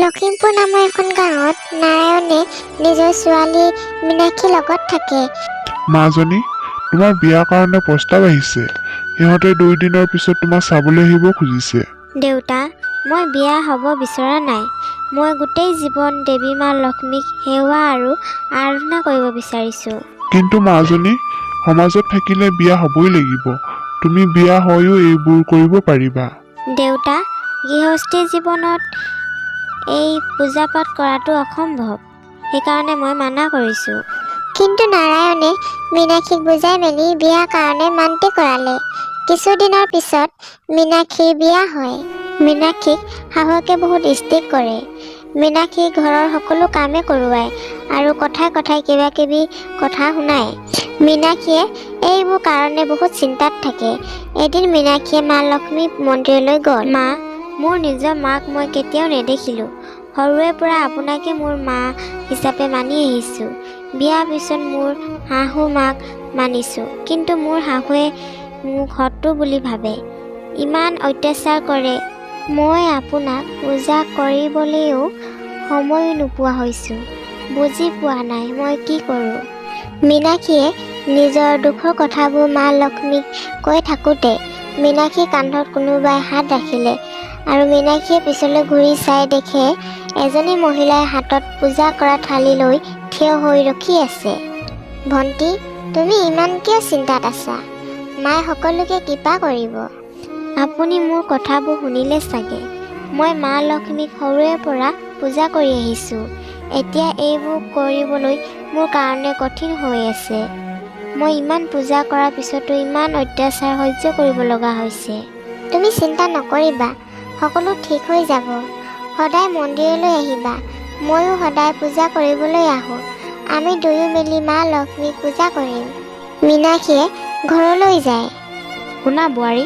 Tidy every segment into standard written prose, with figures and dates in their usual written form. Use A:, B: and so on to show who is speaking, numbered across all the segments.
A: লখিমপুৰ নামৰ এখন গাঁৱত নাৰায়ণে নিজৰ ছোৱালী মীনাক্ষীৰ লগত থাকে।
B: মাজনী, তোমাৰ বিয়াৰ কাৰণে প্ৰস্তাৱ আহিছে। সিহঁতে 2 দিনৰ পিছত তোমাক চাবলৈ আহিব খুজিছে।
C: দেউতা, মই বিয়া হ'ব বিচৰা নাই। মই গোটেই জীৱন দেৱী মা লক্ষ্মীক সেৱা আৰু আৰাধনা কৰিব বিচাৰিছোঁ।
B: কিন্তু মাজনী, সমাজত থাকিলে বিয়া হ'বই লাগিব। তুমি বিয়া হৈও এইবোৰ কৰিব পাৰিবা।
C: দেউতা, গৃহস্থী জীৱনত এই পূজা পাঠ কৰাটো অসম্ভৱ। সেইকাৰণে মই মানা কৰিছোঁ।
A: কিন্তু নাৰায়ণে মীনাক্ষীক বুজাই মেলি বিয়াৰ কাৰণে মান্তি কৰালে। কিছুদিনৰ পিছত মীনাক্ষীৰ বিয়া হয়। মীনাক্ষীক শাহুৱেকে বহুত ষ্ট্ৰিক্ট কৰে। মীনাক্ষীক ঘৰৰ সকলো কামে কৰোৱায় আৰু কথাই কথাই কিবা কিবি কথা শুনায়। মীনাক্ষীয়ে এইবোৰ কাৰণে বহুত চিন্তাত থাকে। এদিন মীনাক্ষীয়ে মা লক্ষ্মী মন্দিৰলৈ গ'ল।
C: মা, মোৰ নিজৰ মাক মই কেতিয়াও নেদেখিলোঁ। সৰুৰে পৰা আপোনাকে মোৰ মা হিচাপে মানি আহিছোঁ। বিয়াৰ পিছত মোৰ শাহু মাক মানিছোঁ, কিন্তু মোৰ শাহুৱে মোক শত্ৰু বুলি ভাবে, ইমান অত্যাচাৰ কৰে। মই আপোনাক পূজা কৰিবলৈও সময় নোপোৱা হৈছোঁ। বুজি পোৱা নাই মই কি কৰোঁ।
A: মীনাক্ষীয়ে নিজৰ দুখৰ কথাবোৰ মা লক্ষ্মীক কৈ থাকোঁতে মীনাক্ষীৰ কান্ধত কোনোবাই হাত ৰাখিলে আৰু মীনাক্ষীয়ে পিছলৈ ঘূৰি চাই দেখে এজনী মহিলাই হাতত পূজা কৰা থালি লৈ থিয় হৈ ৰখি আছে। ভণ্টি, তুমি ইমান কিয় চিন্তাত আছা? মায়ে সকলোকে কৃপা কৰিব।
C: আপুনি মোৰ কথাবোৰ শুনিলে চাগে। মই মা লক্ষ্মীক সৰুৰে পৰা পূজা কৰি আহিছোঁ। এতিয়া এইবোৰ কৰিবলৈ মোৰ কাৰণে কঠিন হৈ আছে। মই ইমান পূজা কৰাৰ পিছতো ইমান অত্যাচাৰ সহ্য কৰিব লগা হৈছে।
A: তুমি চিন্তা নকৰিবা, সকলো ঠিক হৈ যাব। সদায় মন্দিৰলৈ আহিবা। ময়ো সদায় পূজা কৰিবলৈ আহোঁ। আমি দুয়ো মিলি মা লক্ষ্মীক পূজা কৰিম। মীনাক্ষীয়ে ঘৰলৈ যায়।
C: শুনা বোৱাৰী,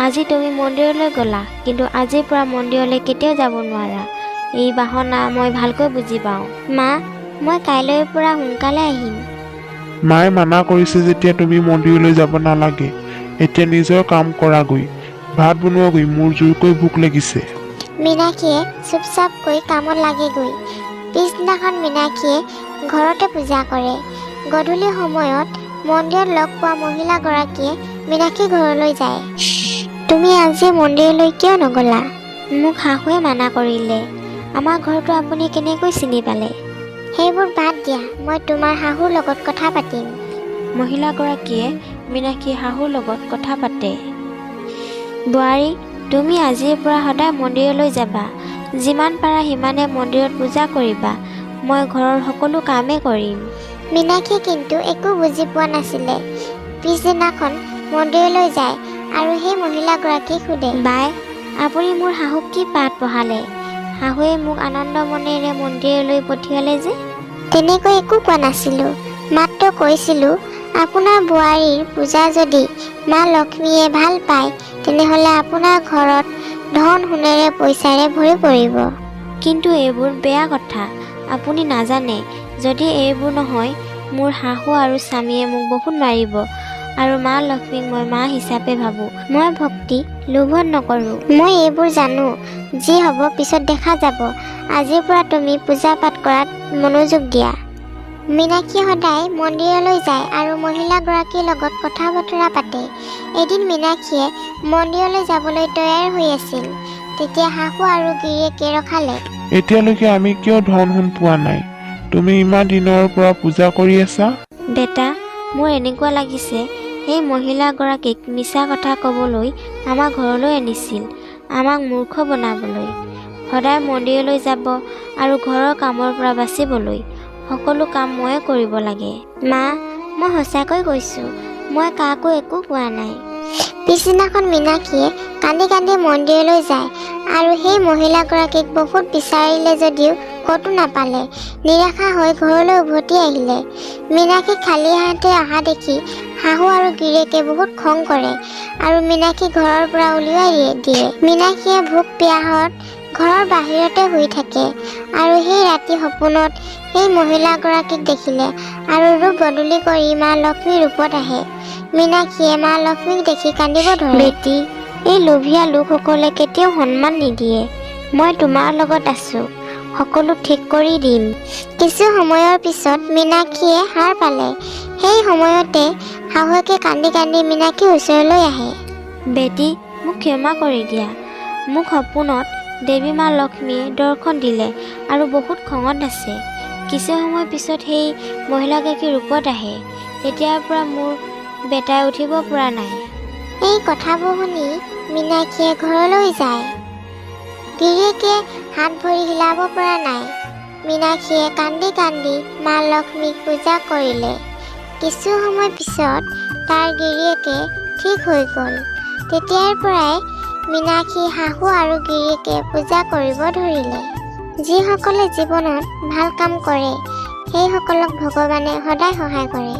C: আজি তুমি মন্দিৰলৈ গ'লা, কিন্তু আজিৰ পৰা মন্দিৰলৈ কেতিয়াও যাব নোৱাৰা। এই বাহানা মই ভালকৈ বুজি পাওঁ। মা, মই কাইলৈৰ পৰা সোনকালে আহিম।
B: মায়ে মানা কৰিছে যেতিয়া তুমি মন্দিৰলৈ যাব নালাগে। এতিয়া নিজৰ কাম কৰাগৈ। ভাত বনোৱাগৈ, মোৰ জোৰকৈ ভোক লাগিছে।
A: মীনাক্ষীয়ে চুপচাপকৈ কামত লাগেগৈ। পিছদিনাখন মীনাক্ষীয়ে ঘৰতে পূজা কৰে। গধূলি সময়ত মন্দিৰত লগ পোৱা মহিলাগৰাকীয়ে মীনাক্ষীৰ ঘৰলৈ যায়। তুমি আজি মন্দিৰলৈ কিয় নগ'লা?
C: মোক শাহুৱে মানা কৰিলে। আমাৰ ঘৰটো আপুনি কেনেকৈ চিনি পালে?
A: সেইবোৰ বাদ দিয়া, মই তোমাৰ শাহুৰ লগত কথা পাতিম।
C: মহিলাগৰাকীয়ে মীনাক্ষীৰ শাহুৰ লগত কথা পাতে। বোৱাৰী, তুমি আজিৰ পৰা সদায় মন্দিৰলৈ যাবা। যিমান পাৰা সিমানে মন্দিৰত পূজা কৰিবা। মই ঘৰৰ সকলো কামেই কৰিম।
A: মীনাক্ষীয়ে কিন্তু একো বুজি পোৱা নাছিলে। পিছদিনাখন মন্দিৰলৈ যায় আৰু সেই মহিলাগৰাকীক সোধে,
C: বাই, আপুনি মোৰ শাহুক কি পাঠ পঢ়ালে? শাহুৱে মোক আনন্দ মনেৰে মন্দিৰলৈ পঠিয়ালে যে?
A: তেনেকৈ একো কোৱা নাছিলোঁ। মাত্ৰ কৈছিলোঁ, আপোনাৰ বোৱাৰীৰ পূজা যদি মা লক্ষ্মীয়ে ভাল পায়, তেনেহ'লে আপোনাৰ ঘৰত ধন সোণেৰে পইচাৰে ভৰি পৰিব।
C: কিন্তু এইবোৰ বেয়া কথা। আপুনি নাজানে, যদি এইবোৰ নহয়, মোৰ শাহু আৰু স্বামীয়ে মোক বহুত মাৰিব। আৰু মা লক্ষ্মীক মই মা হিচাপে ভাবোঁ। মই ভক্তি লোভত নকৰোঁ।
A: মই এইবোৰ জানো। যি হ'ব পিছত দেখা যাব। আজিৰ পৰা তুমি পূজা পাঠ কৰাত মনোযোগ দিয়া। মীনাক্ষী সদায় মন্দিৰলৈ যায় আৰু মহিলাগৰাকীৰ লগত কথা বতৰা পাতে। এদিন মীনাক্ষীয়ে মন্দিৰলৈ যাবলৈ তৈয়াৰ হৈ আছিল। তেতিয়া শাহু আৰু গিৰিয়েকে ৰখালে।
B: এতিয়ালৈকে আমি কিয় ধন সোণ পোৱা নাই? তুমি ইমান দিনৰ পৰা পূজা কৰি আছা?
C: বেটা, মোৰ এনেকুৱা লাগিছে সেই মহিলাগৰাকীক মিছা কথা ক'বলৈ আমাৰ ঘৰলৈ আনিছিল, আমাক মূৰ্খ বনাবলৈ। সদায় মন্দিৰলৈ যাব আৰু ঘৰৰ কামৰ পৰা বাচিবলৈ। সকলো কাম ময়ে কৰিব লাগে।
A: মা, মই সঁচাকৈ কৈছোঁ, মই কাকো একো কোৱা নাই। পিছদিনাখন মীনাক্ষীয়ে কান্দি কান্দি মন্দিৰলৈ যায় আৰু সেই মহিলাগৰাকীক বহুত বিচাৰিলে যদিও ক'তো নাপালে। নিৰাশা হৈ ঘৰলৈ উভতি আহিলে। মীনাক্ষীক খালী হাতে অহা দেখি শাহু আৰু গিৰিয়েকে বহুত খং কৰে আৰু মীনাক্ষীক ঘৰৰ পৰা উলিয়াই দিয়ে। মীনাক্ষীয়ে ভোক পিয়াহত ঘৰৰ বাহিৰতে শুই থাকে আৰু সেই ৰাতি সপোনত সেই মহিলাগৰাকীক দেখিলে আৰু ৰূপ বদলি কৰি মা লক্ষ্মীৰ ৰূপত আহে। মীনাক্ষীয়ে মা লক্ষ্মীক দেখি কান্দিব ধৰে।
C: বেটি, এই লোভীয়া লোকসকলে কেতিয়াও সন্মান নিদিয়ে।
A: মই তোমাৰ লগত আছোঁ, সকলো ঠিক কৰি দিম। কিছু সময়ৰ পিছত মীনাক্ষীয়ে সাৰ পালে। সেই সময়তে শাহুৱেকে কান্দি কান্দি মীনাক্ষীৰ ওচৰলৈ আহে।
C: বেটি, মোক ক্ষমা কৰি দিয়া। মোক সপোনত দেৱী মা লক্ষ্মীয়ে দৰ্শন দিলে আৰু বহুত খঙত আছে। কিছু সময় পিছত সেই মহিলাগৰাকী ৰূপত আহে। তেতিয়াৰ পৰা মোৰ বেটাই উঠিব পৰা নাই।
A: এই কথাবোৰ শুনি মীনাক্ষীয়ে ঘৰলৈ যায়। গিৰিয়েকে হাত ভৰি হিলাব পৰা নাই। মীনাক্ষীয়ে কান্দি কান্দি মা লক্ষ্মীক পূজা কৰিলে। কিছু সময় পিছত তাৰ গিৰিয়েকে ঠিক হৈ গ'ল। তেতিয়াৰ পৰাই মীনাক্ষী শাহু আৰু গিৰিয়েকে পূজা কৰিব ধৰিলে। যিসকলে জীৱনত ভাল কাম কৰে সেইসকলক ভগৱানে সদায় সহায় কৰে।